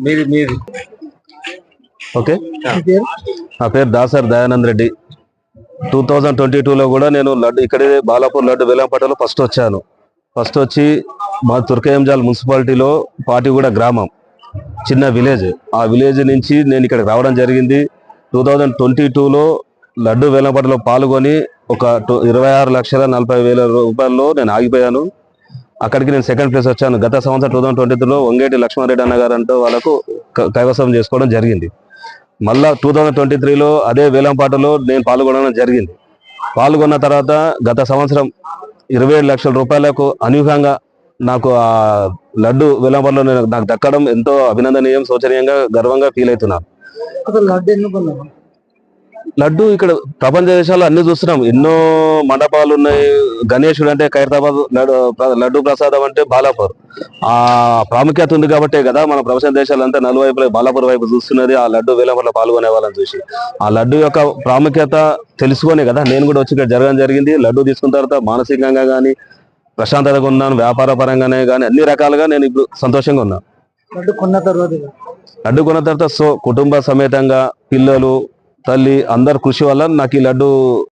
మీది మీది ఓకే, నా పేరు దాసర్ దయానంద్ రెడ్డి. 2022లో కూడా నేను లడ్డు ఇక్కడే బాలాపూర్ లడ్డు వేలంపాటలో ఫస్ట్ వచ్చాను. ఫస్ట్ వచ్చి మా తుర్కయంజాల్ మున్సిపాలిటీలో పాటిగూడ గ్రామం, చిన్న విలేజ్. ఆ విలేజ్ నుంచి నేను ఇక్కడికి రావడం జరిగింది. 2022లో లడ్డు వేలంపాటలో పాల్గొని ఒక 26,40,000 రూపాయల్లో నేను ఆగిపోయాను. అక్కడికి నేను సెకండ్ ప్లేస్ వచ్చాను. గత సంవత్సరం 2023లో వంగేటి లక్ష్మారెడ్డి అన్న గారు అంటూ వాళ్ళకు కైవసం చేసుకోవడం జరిగింది. మళ్ళా 2023లో అదే వేలంపాటలో నేను పాల్గొనడం జరిగింది. పాల్గొన్న తర్వాత గత సంవత్సరం 27 లక్షల రూపాయలకు అనూహ్యంగా నాకు ఆ లడ్డు వేలంపాటలో నాకు దక్కడం ఎంతో అభినందనీయం, శోచనీయంగా, గర్వంగా ఫీల్ అవుతున్నాను. లడ్డు ఇక్కడ ప్రపంచ దేశాల్లో అన్ని చూస్తున్నాం, ఎన్నో మండపాలు ఉన్నాయి. గణేశుడు అంటే ఖైరతాబాద్, లడ్డు ప్రసాదం అంటే బాలాపూర్. ఆ ప్రాముఖ్యత ఉంది కాబట్టే కదా మన ప్రపంచ దేశాలంతా నలువైపులా బాలాపూర్ వైపు చూస్తున్నది, ఆ లడ్డు వేలంపాటలో పాల్గొనే వాళ్ళని చూసి. ఆ లడ్డు యొక్క ప్రాముఖ్యత తెలుసుకునే కదా నేను కూడా వచ్చి ఇక్కడ జరగడం జరిగింది. లడ్డు తీసుకున్న తర్వాత మానసికంగా కానీ ప్రశాంతతగా ఉన్నాను, వ్యాపార పరంగానే కానీ అన్ని రకాలుగా నేను ఇప్పుడు సంతోషంగా ఉన్నాను. లడ్డు కొన్న తర్వాత కుటుంబ సమేతంగా పిల్లలు, తల్లి అందరు కృషి వల్ల నాకు ఈ లడ్డు